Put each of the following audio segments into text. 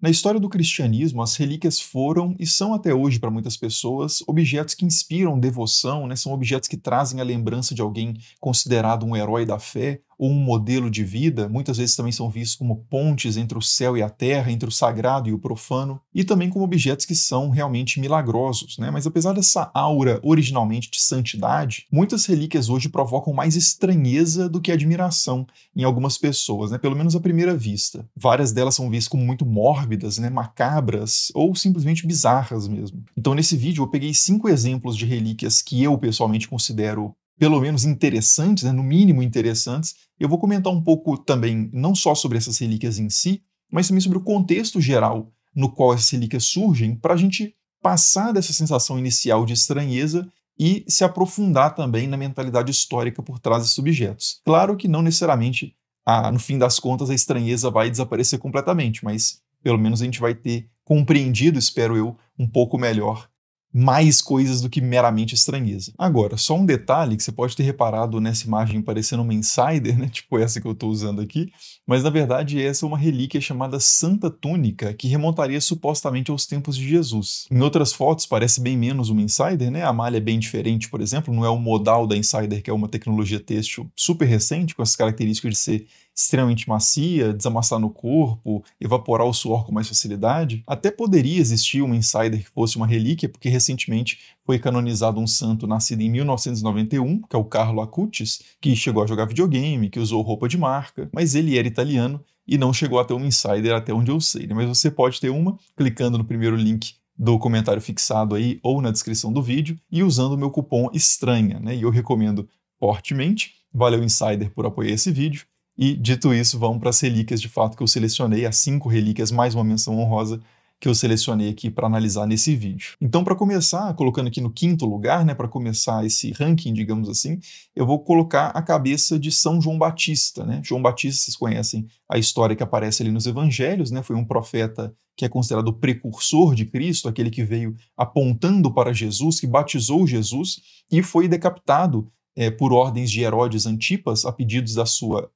Na história do cristianismo, as relíquias foram e são até hoje para muitas pessoas objetos que inspiram devoção, né? São objetos que trazem a lembrança de alguém considerado um herói da fé ou um modelo de vida. Muitas vezes também são vistos como pontes entre o céu e a terra, entre o sagrado e o profano, e também como objetos que são realmente milagrosos, né? Mas apesar dessa aura originalmente de santidade, muitas relíquias hoje provocam mais estranheza do que admiração em algumas pessoas, né? Pelo menos à primeira vista. Várias delas são vistas como muito mórbidas, né? Macabras ou simplesmente bizarras mesmo. Então, nesse vídeo, eu peguei 5 exemplos de relíquias que eu pessoalmente considero pelo menos interessantes, né? No mínimo interessantes. Eu vou comentar um pouco também, não só sobre essas relíquias em si, mas também sobre o contexto geral no qual essas relíquias surgem, para a gente passar dessa sensação inicial de estranheza e se aprofundar também na mentalidade histórica por trás desses objetos. Claro que não necessariamente, no fim das contas, a estranheza vai desaparecer completamente, mas pelo menos a gente vai ter compreendido, espero eu, um pouco melhor mais coisas do que meramente estranheza. Agora, só um detalhe que você pode ter reparado nessa imagem parecendo uma insider, né? Tipo essa que eu estou usando aqui, mas na verdade essa é uma relíquia chamada Santa Túnica, que remontaria supostamente aos tempos de Jesus. Em outras fotos parece bem menos uma insider, né? A malha é bem diferente, por exemplo, não é o modal da insider, que é uma tecnologia têxtil super recente, com as características de ser extremamente macia, desamassar no corpo, evaporar o suor com mais facilidade. Até poderia existir uma insider que fosse uma relíquia, porque recentemente foi canonizado um santo nascido em 1991, que é o Carlo Acutis, que chegou a jogar videogame, que usou roupa de marca, mas ele era italiano e não chegou a ter uma insider até onde eu sei, né? Mas você pode ter uma clicando no primeiro link do comentário fixado aí ou na descrição do vídeo e usando o meu cupom ESTRANHA, né? E eu recomendo fortemente. Valeu, Insider, por apoiar esse vídeo. E, dito isso, vamos para as relíquias de fato que eu selecionei, as 5 relíquias, mais uma menção honrosa que eu selecionei aqui para analisar nesse vídeo. Então, para começar, colocando aqui no 5º lugar, né, para começar esse ranking, digamos assim, eu vou colocar a cabeça de São João Batista, né? João Batista, vocês conhecem a história que aparece ali nos evangelhos, né? Foi um profeta que é considerado o precursor de Cristo, aquele que veio apontando para Jesus, que batizou Jesus e foi decapitado por ordens de Herodes Antipas, a pedidos da sua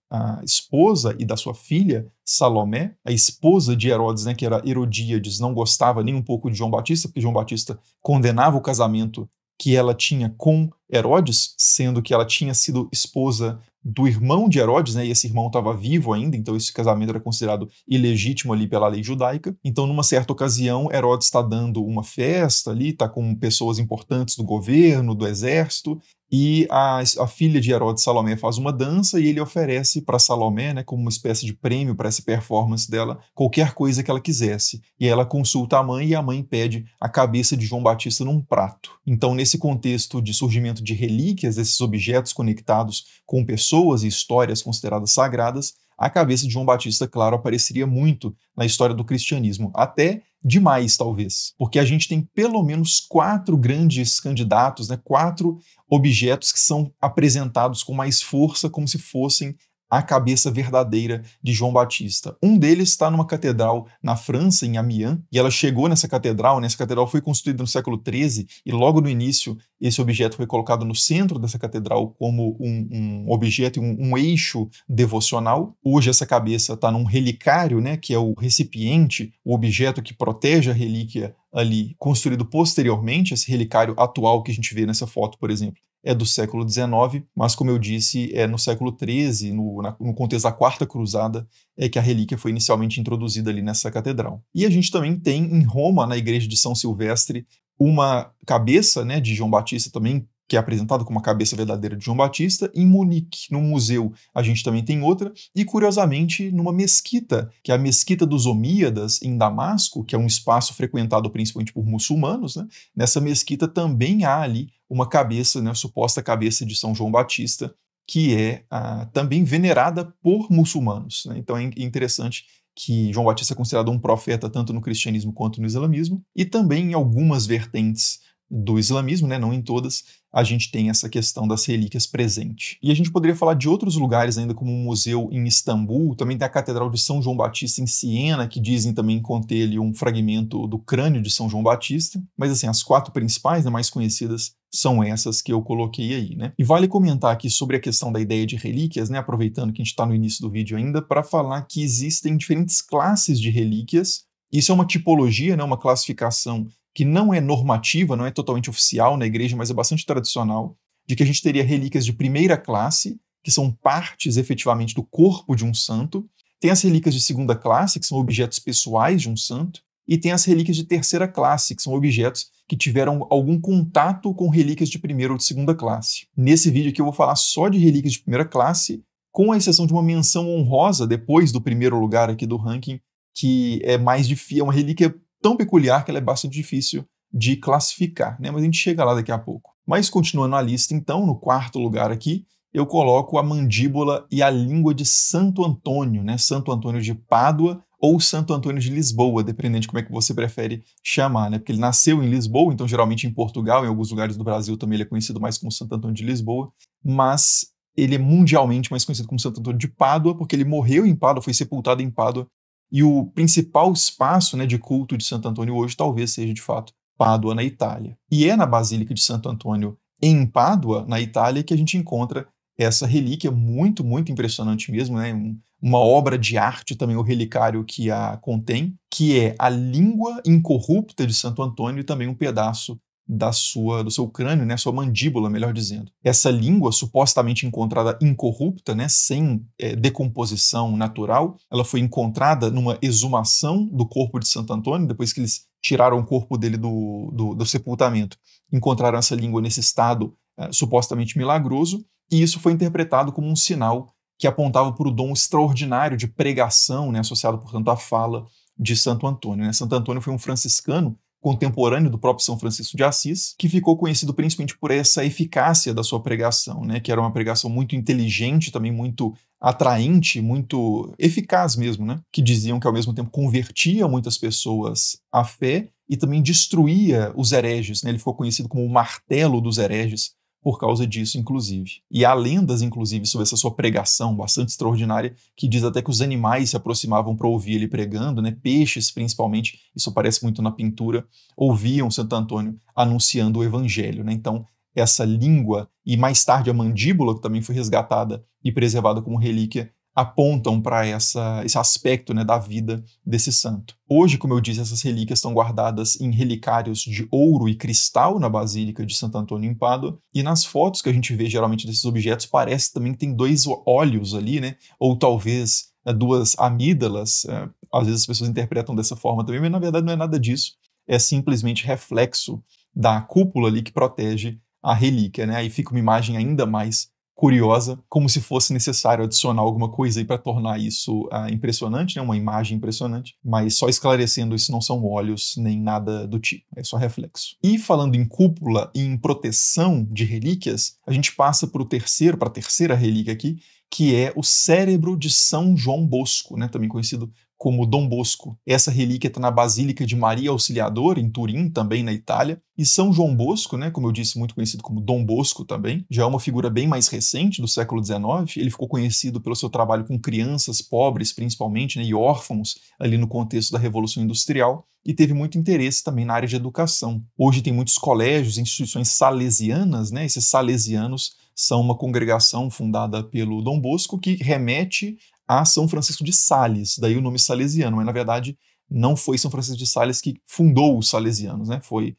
esposa e da sua filha, Salomé. A esposa de Herodes, né, que era Herodíades, não gostava nem um pouco de João Batista, porque João Batista condenava o casamento que ela tinha com Herodes, sendo que ela tinha sido esposa do irmão de Herodes, né, e esse irmão estava vivo ainda, então esse casamento era considerado ilegítimo ali pela lei judaica. Então, numa certa ocasião, Herodes está dando uma festa ali, está com pessoas importantes do governo, do exército, e a filha de Herodes, Salomé, faz uma dança e ele oferece para Salomé, né, como uma espécie de prêmio para essa performance dela, qualquer coisa que ela quisesse. E ela consulta a mãe e a mãe pede a cabeça de João Batista num prato. Então, nesse contexto de surgimento de relíquias, desses objetos conectados com pessoas e histórias consideradas sagradas, a cabeça de João Batista, claro, apareceria muito na história do cristianismo, até demais, talvez, porque a gente tem pelo menos 4 grandes candidatos, né, 4 objetos que são apresentados com mais força, como se fossem a cabeça verdadeira de João Batista. Um deles está numa catedral na França, em Amiens, e ela chegou nessa catedral, né? Essa catedral foi construída no século XIII, e logo no início esse objeto foi colocado no centro dessa catedral como um objeto, um eixo devocional. Hoje essa cabeça está num relicário, né, que é o recipiente, o objeto que protege a relíquia ali, construído posteriormente. Esse relicário atual que a gente vê nessa foto, por exemplo, é do século XIX, mas, como eu disse, é no século XIII, no contexto da Quarta Cruzada, é que a relíquia foi inicialmente introduzida ali nessa catedral. E a gente também tem em Roma, na igreja de São Silvestre, uma cabeça, né, de João Batista também, que é apresentada como a cabeça verdadeira de João Batista. Em Munique, no museu, a gente também tem outra, e curiosamente numa mesquita, que é a Mesquita dos Omíadas, em Damasco, que é um espaço frequentado principalmente por muçulmanos, né? Nessa mesquita também há ali uma cabeça, né, a suposta cabeça de São João Batista, que é também venerada por muçulmanos, né? Então é interessante que João Batista é considerado um profeta tanto no cristianismo quanto no islamismo, e também em algumas vertentes do islamismo, né, não em todas, a gente tem essa questão das relíquias presente. E a gente poderia falar de outros lugares ainda, como um museu em Istambul, também tem a Catedral de São João Batista em Siena, que dizem também conter ali um fragmento do crânio de São João Batista, mas assim, as 4 principais, né, mais conhecidas, são essas que eu coloquei aí, né? E vale comentar aqui sobre a questão da ideia de relíquias, né, aproveitando que a gente está no início do vídeo ainda, para falar que existem diferentes classes de relíquias Isso é uma tipologia, né, uma classificação que não é normativa, não é totalmente oficial na igreja, mas é bastante tradicional, de que a gente teria relíquias de primeira classe, que são partes efetivamente do corpo de um santo, tem as relíquias de segunda classe, que são objetos pessoais de um santo, e tem as relíquias de terceira classe, que são objetos que tiveram algum contato com relíquias de primeira ou de segunda classe. Nesse vídeo aqui eu vou falar só de relíquias de primeira classe, com a exceção de uma menção honrosa depois do primeiro lugar aqui do ranking, que é mais difícil, é uma relíquia tão peculiar que ela é bastante difícil de classificar, né? Mas a gente chega lá daqui a pouco. Mas continuando a lista, então, no quarto lugar aqui, eu coloco a mandíbula e a língua de Santo Antônio, né? Santo Antônio de Pádua ou Santo Antônio de Lisboa, dependendo de como é que você prefere chamar, né? Porque ele nasceu em Lisboa, então geralmente em Portugal, em alguns lugares do Brasil também ele é conhecido mais como Santo Antônio de Lisboa, mas ele é mundialmente mais conhecido como Santo Antônio de Pádua, porque ele morreu em Pádua, foi sepultado em Pádua, e o principal espaço, né, de culto de Santo Antônio hoje talvez seja, de fato, Pádua, na Itália. E é na Basílica de Santo Antônio, em Pádua, na Itália, que a gente encontra essa relíquia muito, muito impressionante mesmo, né? Uma obra de arte também, o relicário que a contém, que é a língua incorrupta de Santo Antônio e também um pedaço do seu crânio, né, sua mandíbula, melhor dizendo. Essa língua, supostamente encontrada incorrupta, né, sem decomposição natural, ela foi encontrada numa exumação do corpo de Santo Antônio, depois que eles tiraram o corpo dele do sepultamento. Encontraram essa língua nesse estado supostamente milagroso, e isso foi interpretado como um sinal que apontava para o dom extraordinário de pregação, né, associado, portanto, à fala de Santo Antônio. Né? Santo Antônio foi um franciscano contemporâneo do próprio São Francisco de Assis, que ficou conhecido principalmente por essa eficácia da sua pregação, né, que era uma pregação muito inteligente, também muito atraente, muito eficaz mesmo, né, que diziam que ao mesmo tempo convertia muitas pessoas à fé e também destruía os hereges, né, ele ficou conhecido como o martelo dos hereges, por causa disso, inclusive. E há lendas, inclusive, sobre essa sua pregação bastante extraordinária, que diz até que os animais se aproximavam para ouvir ele pregando, né? Peixes, principalmente, isso aparece muito na pintura, ouviam Santo Antônio anunciando o evangelho, né? Então, essa língua, e mais tarde a mandíbula, que também foi resgatada e preservada como relíquia, apontam para esse aspecto, né, da vida desse santo. Hoje, como eu disse, essas relíquias estão guardadas em relicários de ouro e cristal na Basílica de Santo Antônio em Pádua, e nas fotos que a gente vê geralmente desses objetos parece também que tem dois olhos ali, né, ou talvez duas amígdalas, às vezes as pessoas interpretam dessa forma também, mas na verdade não é nada disso, é simplesmente reflexo da cúpula ali que protege a relíquia, né, aí fica uma imagem ainda mais curiosa, como se fosse necessário adicionar alguma coisa aí para tornar isso impressionante, né? Uma imagem impressionante, mas só esclarecendo, isso não são olhos nem nada do tipo, é só reflexo. E falando em cúpula e em proteção de relíquias, a gente passa para a terceira relíquia aqui, que é o cérebro de São João Bosco, né? Também conhecido como Dom Bosco. Essa relíquia está na Basílica de Maria Auxiliadora, em Turim, também na Itália. E São João Bosco, né, como eu disse, muito conhecido como Dom Bosco também, já é uma figura bem mais recente, do século XIX. Ele ficou conhecido pelo seu trabalho com crianças pobres, principalmente, né, e órfãos, ali no contexto da Revolução Industrial, e teve muito interesse também na área de educação. Hoje tem muitos colégios, instituições salesianas, né, esses salesianos são uma congregação fundada pelo Dom Bosco que remete a São Francisco de Sales, daí o nome salesiano, mas na verdade não foi São Francisco de Sales que fundou os salesianos, né? Foi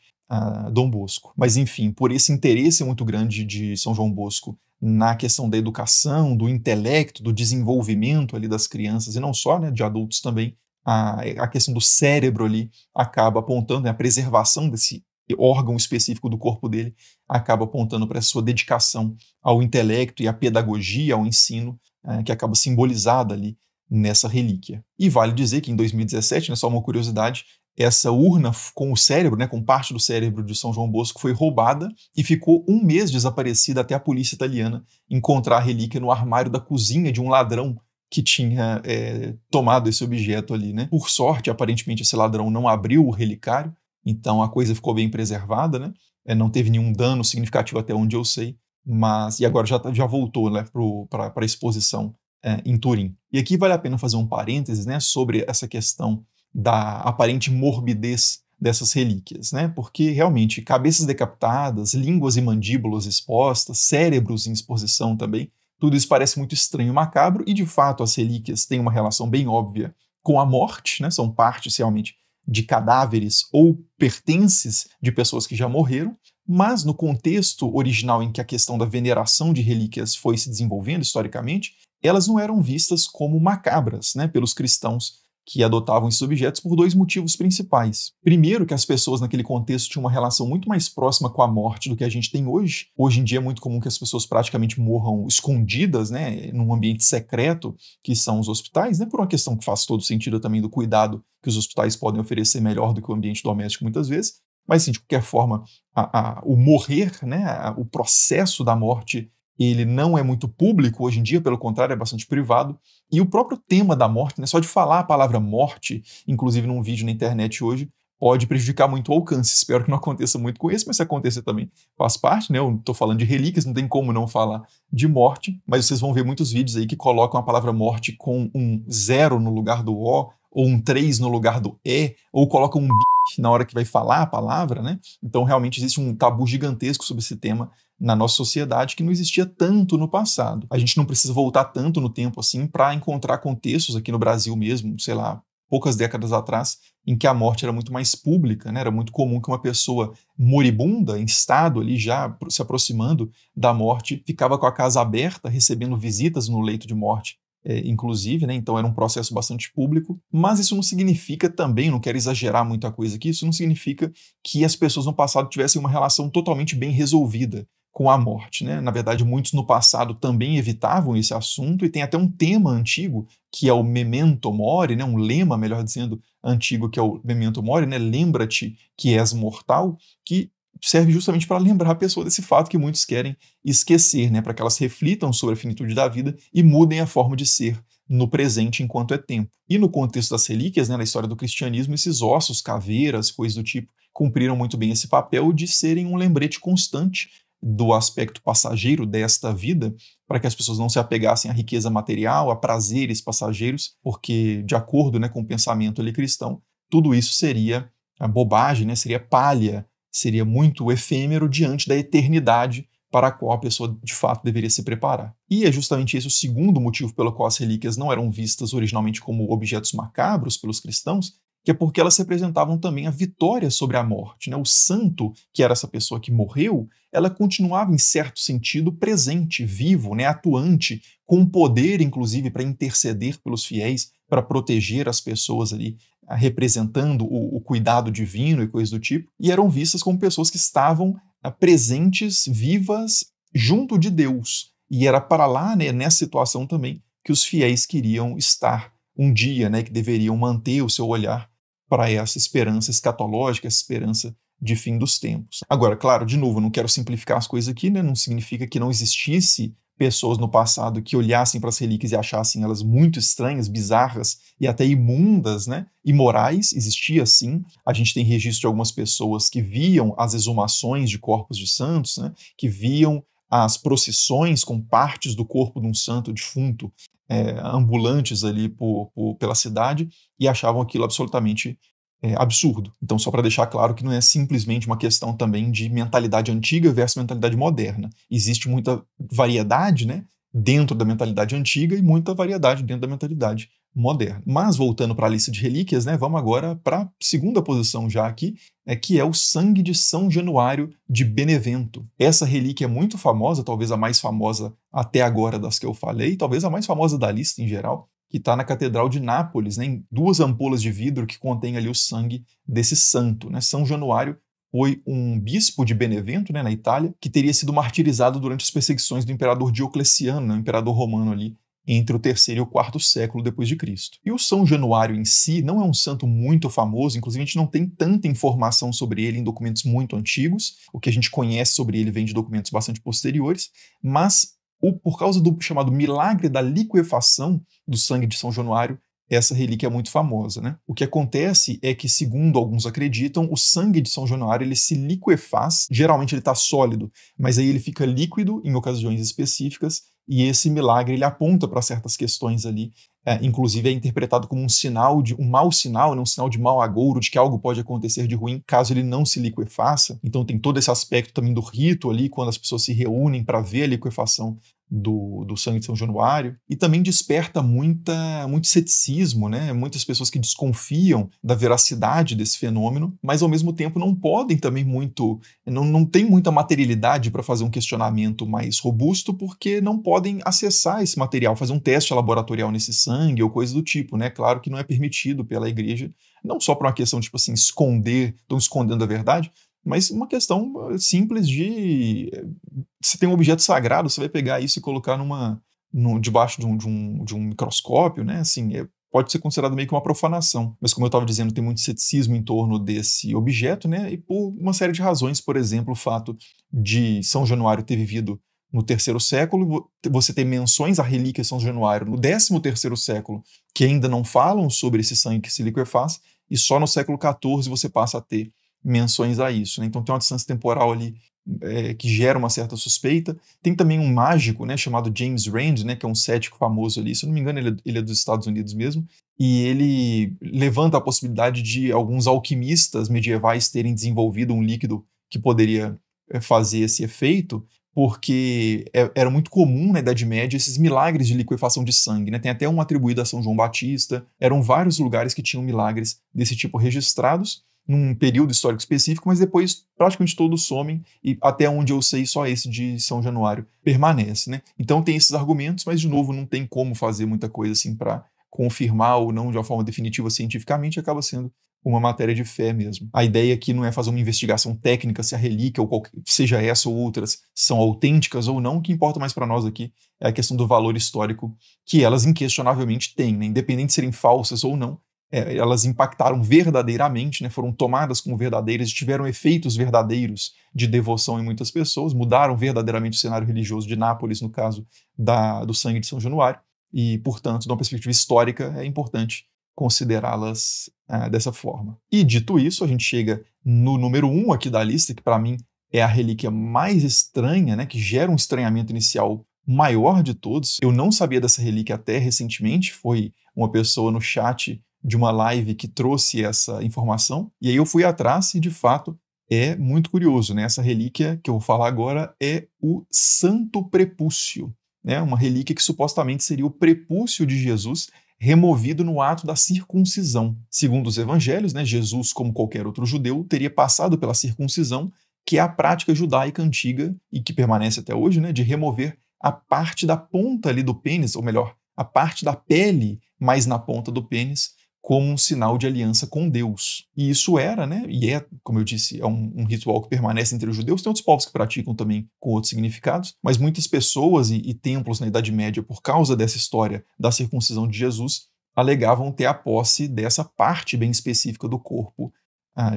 Dom Bosco. Mas enfim, por esse interesse muito grande de São João Bosco na questão da educação, do intelecto, do desenvolvimento ali das crianças, e não só, né, de adultos também, a questão do cérebro ali acaba apontando, né, a preservação desse órgão específico do corpo dele acaba apontando para a sua dedicação ao intelecto e à pedagogia, ao ensino, que acaba simbolizada ali nessa relíquia. E vale dizer que em 2017, né, só uma curiosidade, essa urna com o cérebro, né, com parte do cérebro de São João Bosco, foi roubada e ficou um mês desaparecida até a polícia italiana encontrar a relíquia no armário da cozinha de um ladrão que tinha tomado esse objeto ali, né? Por sorte, aparentemente, esse ladrão não abriu o relicário, então a coisa ficou bem preservada, né? Não teve nenhum dano significativo até onde eu sei, mas e agora já voltou, né, para a exposição em Turim. E aqui vale a pena fazer um parênteses, né, sobre essa questão da aparente morbidez dessas relíquias, né? Porque realmente cabeças decapitadas, línguas e mandíbulas expostas, cérebros em exposição também, tudo isso parece muito estranho e macabro, e de fato as relíquias têm uma relação bem óbvia com a morte, né? São partes realmente de cadáveres ou pertences de pessoas que já morreram, mas no contexto original em que a questão da veneração de relíquias foi se desenvolvendo historicamente, elas não eram vistas como macabras, né, pelos cristãos que adotavam esses objetos por dois motivos principais. Primeiro, que as pessoas naquele contexto tinham uma relação muito mais próxima com a morte do que a gente tem hoje. Hoje em dia é muito comum que as pessoas praticamente morram escondidas, né, num ambiente secreto, que são os hospitais, né, por uma questão que faz todo sentido também do cuidado que os hospitais podem oferecer melhor do que o ambiente doméstico muitas vezes. Mas, assim, de qualquer forma, o morrer, né, o processo da morte, ele não é muito público hoje em dia, pelo contrário, é bastante privado. E o próprio tema da morte, né, só de falar a palavra morte, inclusive num vídeo na internet hoje, pode prejudicar muito o alcance. Espero que não aconteça muito com esse, mas se acontecer também faz parte, né? Eu estou falando de relíquias, não tem como não falar de morte, mas vocês vão ver muitos vídeos aí que colocam a palavra morte com um 0 no lugar do O, ou um 3 no lugar do E, ou colocam um na hora que vai falar a palavra, né? Então realmente existe um tabu gigantesco sobre esse tema na nossa sociedade que não existia tanto no passado. A gente não precisa voltar tanto no tempo assim para encontrar contextos aqui no Brasil mesmo, sei lá, poucas décadas atrás, em que a morte era muito mais pública, né? Era muito comum que uma pessoa moribunda, em estado ali já se aproximando da morte, ficava com a casa aberta, recebendo visitas no leito de morte. Inclusive, né? Então era um processo bastante público, mas isso não significa também, não quero exagerar muita coisa aqui, isso não significa que as pessoas no passado tivessem uma relação totalmente bem resolvida com a morte, né? Na verdade, muitos no passado também evitavam esse assunto, e tem até um tema antigo, que é o memento mori, né? Um lema, melhor dizendo, antigo, que é o memento mori, né? Lembra-te que és mortal, que serve justamente para lembrar a pessoa desse fato que muitos querem esquecer, né? Para que elas reflitam sobre a finitude da vida e mudem a forma de ser no presente enquanto é tempo. E no contexto das relíquias, né, na história do cristianismo, esses ossos, caveiras, coisas do tipo, cumpriram muito bem esse papel de serem um lembrete constante do aspecto passageiro desta vida, para que as pessoas não se apegassem à riqueza material, a prazeres passageiros, porque, de acordo, né, com o pensamento ali cristão, tudo isso seria a bobagem, né, seria palha, seria muito efêmero diante da eternidade para a qual a pessoa de fato deveria se preparar. E é justamente esse o segundo motivo pelo qual as relíquias não eram vistas originalmente como objetos macabros pelos cristãos, que é porque elas representavam também a vitória sobre a morte, né? O santo, que era essa pessoa que morreu, ela continuava, em certo sentido, presente, vivo, né? Atuante, com poder, inclusive, para interceder pelos fiéis, para proteger as pessoas ali, representando o cuidado divino e coisas do tipo, e eram vistas como pessoas que estavam presentes, vivas, junto de Deus. E era para lá, né, nessa situação também, que os fiéis queriam estar um dia, né, que deveriam manter o seu olhar para essa esperança escatológica, essa esperança de fim dos tempos. Agora, claro, de novo, eu não quero simplificar as coisas aqui, né? Não significa que não existisse pessoas no passado que olhassem para as relíquias e achassem elas muito estranhas, bizarras e até imundas, né? Imorais, existia sim. A gente tem registro de algumas pessoas que viam as exumações de corpos de santos, né? Que viam as procissões com partes do corpo de um santo defunto ambulantes ali pela cidade e achavam aquilo absolutamente absurdo. Então, só para deixar claro que não é simplesmente uma questão também de mentalidade antiga versus mentalidade moderna. Existe muita variedade, né, dentro da mentalidade antiga e muita variedade dentro da mentalidade moderna. Mas, voltando para a lista de relíquias, né, vamos agora para a segunda posição já aqui, que é o sangue de São Januário de Benevento. Essa relíquia é muito famosa, talvez a mais famosa até agora das que eu falei, talvez a mais famosa da lista em geral, que está na Catedral de Nápoles, né, em 2 ampolas de vidro que contém ali o sangue desse santo, né? São Januário foi um bispo de Benevento, né, na Itália, que teria sido martirizado durante as perseguições do imperador Diocleciano, né, o imperador romano ali, entre o terceiro e o quarto século depois de Cristo. E o São Januário em si não é um santo muito famoso, inclusive a gente não tem tanta informação sobre ele em documentos muito antigos, o que a gente conhece sobre ele vem de documentos bastante posteriores, mas por causa do chamado milagre da liquefação do sangue de São Januário, essa relíquia é muito famosa, né? O que acontece é que, segundo alguns acreditam, o sangue de São Januário ele se liquefaz, geralmente ele está sólido, mas aí ele fica líquido em ocasiões específicas, e esse milagre ele aponta para certas questões ali inclusive é interpretado como um mau sinal, né, um sinal de mau agouro, de que algo pode acontecer de ruim caso ele não se liquefaça. Então tem todo esse aspecto também do rito ali, quando as pessoas se reúnem para ver a liquefação do sangue de São Januário, e também desperta muito ceticismo, né? Muitas pessoas que desconfiam da veracidade desse fenômeno, mas ao mesmo tempo não podem também não tem muita materialidade para fazer um questionamento mais robusto, porque não podem acessar esse material, fazer um teste laboratorial nesse sangue ou coisa do tipo, né? Claro que não é permitido pela igreja, não só por uma questão, tipo assim, estão escondendo a verdade, mas uma questão simples de você tem um objeto sagrado, você vai pegar isso e colocar debaixo de um microscópio, né? Assim, pode ser considerado meio que uma profanação. Mas como eu estava dizendo, tem muito ceticismo em torno desse objeto, né? E por uma série de razões, por exemplo, o fato de São Januário ter vivido no terceiro século, você tem menções à relíquia de São Januário no 13º século, que ainda não falam sobre esse sangue que se liquefaz, e só no século XIV você passa a ter menções a isso, né? Então tem uma distância temporal ali que gera uma certa suspeita. Tem também um mágico, né, chamado James Randi, né, que é um cético famoso ali, se eu não me engano ele é dos Estados Unidos mesmo, e ele levanta a possibilidade de alguns alquimistas medievais terem desenvolvido um líquido que poderia fazer esse efeito, porque era muito comum na Idade Média esses milagres de liquefação de sangue, né? Tem até um atribuído a São João Batista, eram vários lugares que tinham milagres desse tipo registrados, num período histórico específico, mas depois praticamente todos somem, e até onde eu sei, só esse de São Januário permanece, né? Então tem esses argumentos, mas de novo não tem como fazer muita coisa assim para confirmar ou não de uma forma definitiva cientificamente, acaba sendo uma matéria de fé mesmo. A ideia aqui não é fazer uma investigação técnica se a relíquia, ou seja essa ou outras, são autênticas ou não. O que importa mais para nós aqui é a questão do valor histórico que elas inquestionavelmente têm, né? Independente de serem falsas ou não, elas impactaram verdadeiramente, né, foram tomadas como verdadeiras, tiveram efeitos verdadeiros de devoção em muitas pessoas, mudaram verdadeiramente o cenário religioso de Nápoles, no caso do sangue de São Januário, e, portanto, de uma perspectiva histórica, é importante considerá-las dessa forma. E, dito isso, a gente chega no número 1 aqui da lista, que para mim é a relíquia mais estranha, né, que gera um estranhamento inicial maior de todos. Eu não sabia dessa relíquia até recentemente, foi uma pessoa no chat de uma live que trouxe essa informação, e aí eu fui atrás e, de fato, é muito curioso, né? Essa relíquia que eu vou falar agora é o Santo Prepúcio, né? Uma relíquia que supostamente seria o prepúcio de Jesus removido no ato da circuncisão. Segundo os evangelhos, né, Jesus, como qualquer outro judeu, teria passado pela circuncisão, que é a prática judaica antiga e que permanece até hoje, né, de remover a parte da ponta ali do pênis, ou melhor, a parte da pele mais na ponta do pênis, como um sinal de aliança com Deus. E isso era, né, e como eu disse, é um ritual que permanece entre os judeus. Tem outros povos que praticam também com outros significados, mas muitas pessoas e templos na Idade Média, por causa dessa história da circuncisão de Jesus, alegavam ter a posse dessa parte bem específica do corpo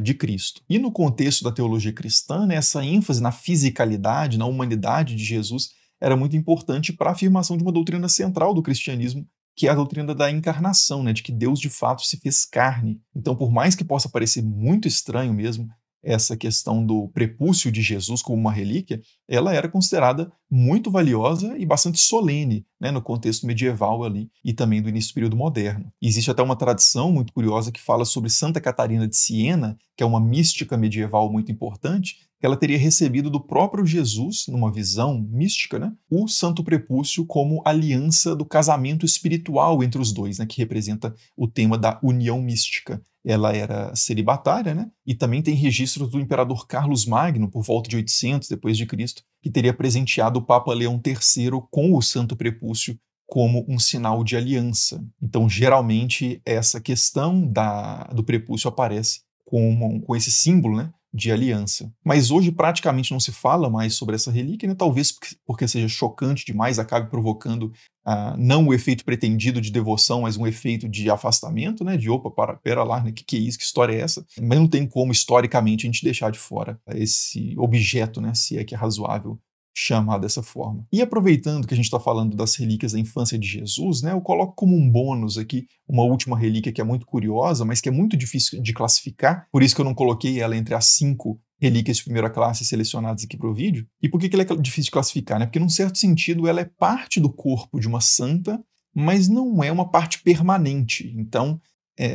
de Cristo. E no contexto da teologia cristã, né, essa ênfase na fisicalidade, na humanidade de Jesus, era muito importante para a afirmação de uma doutrina central do cristianismo, que é a doutrina da encarnação, né, de que Deus de fato se fez carne. Então, por mais que possa parecer muito estranho mesmo essa questão do prepúcio de Jesus como uma relíquia, ela era considerada muito valiosa e bastante solene, né, no contexto medieval ali e também do início do período moderno. Existe até uma tradição muito curiosa que fala sobre Santa Catarina de Siena, que é uma mística medieval muito importante, que ela teria recebido do próprio Jesus, numa visão mística, né, o Santo Prepúcio como aliança do casamento espiritual entre os dois, né, que representa o tema da união mística. Ela era celibatária, né, e também tem registros do imperador Carlos Magno, por volta de 800 depois de Cristo, que teria presenteado o Papa Leão III com o Santo Prepúcio como um sinal de aliança. Então, geralmente, essa questão do prepúcio aparece com esse símbolo, né, de aliança. Mas hoje praticamente não se fala mais sobre essa relíquia, né? Talvez porque seja chocante demais, acabe provocando não o efeito pretendido de devoção, mas um efeito de afastamento, né? De opa, pera lá, né? Que é isso? Que história é essa? Mas não tem como, historicamente, a gente deixar de fora esse objeto, né? Se é que é razoável chamar dessa forma. E aproveitando que a gente está falando das relíquias da infância de Jesus, né, eu coloco como um bônus aqui uma última relíquia que é muito curiosa, mas que é muito difícil de classificar, por isso que eu não coloquei ela entre as 5 relíquias de primeira classe selecionadas aqui para o vídeo. E por que ela é difícil de classificar? Né? Porque, num certo sentido, ela é parte do corpo de uma santa, mas não é uma parte permanente. Então,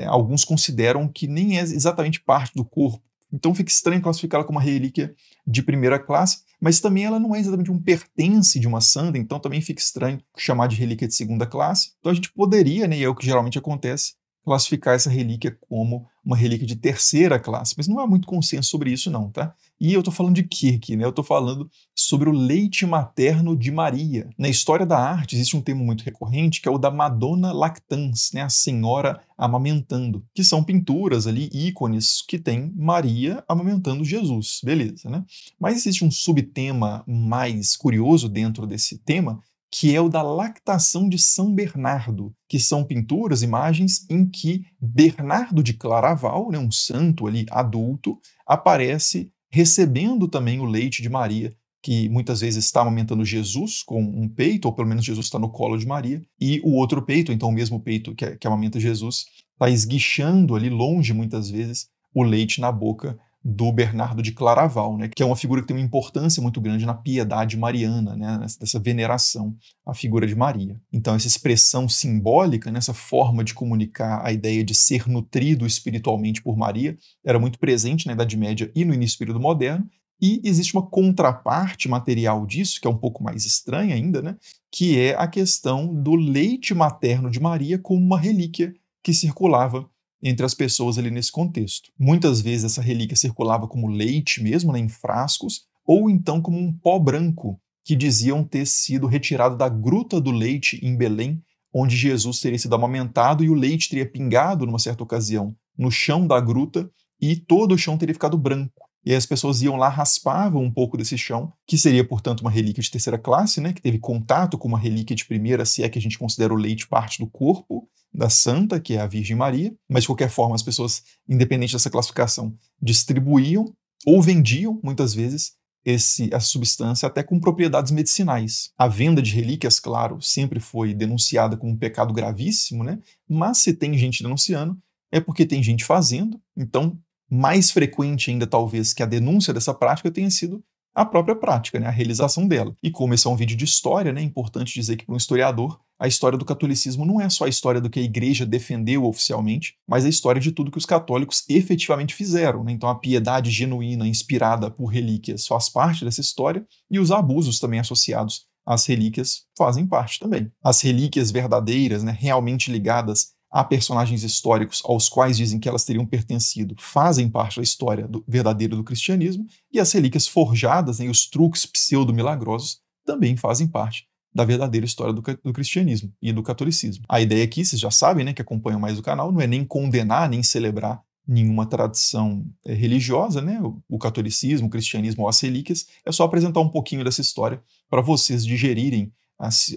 alguns consideram que nem é exatamente parte do corpo. Então fica estranho classificá-la como uma relíquia de primeira classe, mas também ela não é exatamente um pertence de uma santa, então também fica estranho chamar de relíquia de segunda classe. Então a gente poderia, né, e é o que geralmente acontece, classificar essa relíquia como uma relíquia de terceira classe, mas não há muito consenso sobre isso não, tá? E eu estou falando de quê aqui, né? Eu estou falando sobre o leite materno de Maria. Na história da arte existe um termo muito recorrente que é o da Madonna lactans, né? A senhora amamentando, que são pinturas ali, ícones que tem Maria amamentando Jesus, beleza, né? Mas existe um subtema mais curioso dentro desse tema, que é o da lactação de São Bernardo, que são pinturas, imagens em que Bernardo de Claraval, né, um santo ali adulto, aparece recebendo também o leite de Maria, que muitas vezes está amamentando Jesus com um peito, ou pelo menos Jesus está no colo de Maria, e o outro peito, então o mesmo peito que amamenta Jesus, está esguichando ali longe, muitas vezes, o leite na boca do Bernardo de Claraval, né, que é uma figura que tem uma importância muito grande na piedade mariana, né, dessa veneração à figura de Maria. Então, essa expressão simbólica, nessa forma de comunicar a ideia de ser nutrido espiritualmente por Maria, era muito presente na Idade Média e no início do período moderno, e existe uma contraparte material disso, que é um pouco mais estranha ainda, né, que é a questão do leite materno de Maria como uma relíquia que circulava entre as pessoas ali nesse contexto. Muitas vezes essa relíquia circulava como leite mesmo, né, em frascos, ou então como um pó branco, que diziam ter sido retirado da Gruta do Leite em Belém, onde Jesus teria sido amamentado e o leite teria pingado numa certa ocasião no chão da gruta e todo o chão teria ficado branco. E aí as pessoas iam lá, raspavam um pouco desse chão, que seria, portanto, uma relíquia de terceira classe, né, que teve contato com uma relíquia de primeira, se é que a gente considera o leite parte do corpo da santa, que é a Virgem Maria, mas de qualquer forma as pessoas, independente dessa classificação, distribuíam ou vendiam, muitas vezes, essa substância até com propriedades medicinais. A venda de relíquias, claro, sempre foi denunciada como um pecado gravíssimo, né? Mas se tem gente denunciando, é porque tem gente fazendo, então mais frequente ainda talvez que a denúncia dessa prática tenha sido a própria prática, né, a realização dela. E como esse é um vídeo de história, né, é importante dizer que para um historiador, a história do catolicismo não é só a história do que a igreja defendeu oficialmente, mas a história de tudo que os católicos efetivamente fizeram, né? Então a piedade genuína inspirada por relíquias faz parte dessa história e os abusos também associados às relíquias fazem parte também. As relíquias verdadeiras, né, realmente ligadas a personagens históricos aos quais dizem que elas teriam pertencido, fazem parte da história verdadeira do cristianismo, e as relíquias forjadas, né, e os truques pseudo-milagrosos também fazem parte da verdadeira história do cristianismo e do catolicismo. A ideia aqui, vocês já sabem, né, que acompanham mais o canal, não é nem condenar, nem celebrar nenhuma tradição religiosa, né, o catolicismo, o cristianismo ou as relíquias, é só apresentar um pouquinho dessa história para vocês digerirem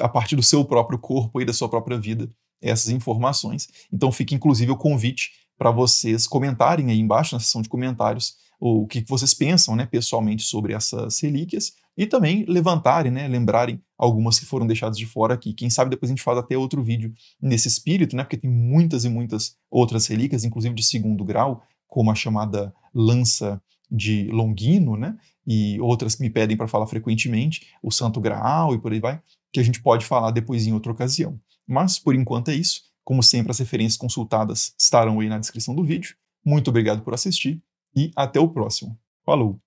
a partir do seu próprio corpo e da sua própria vida essas informações. Então fica inclusive o convite para vocês comentarem aí embaixo na seção de comentários o que vocês pensam, né, pessoalmente sobre essas relíquias e também levantarem, né, lembrarem algumas que foram deixadas de fora aqui. Quem sabe depois a gente faz até outro vídeo nesse espírito, né, porque tem muitas e muitas outras relíquias, inclusive de segundo grau, como a chamada lança de Longino, né, e outras que me pedem para falar frequentemente, o Santo Graal e por aí vai, que a gente pode falar depois em outra ocasião. Mas, por enquanto, é isso. Como sempre, as referências consultadas estarão aí na descrição do vídeo. Muito obrigado por assistir e até o próximo. Falou!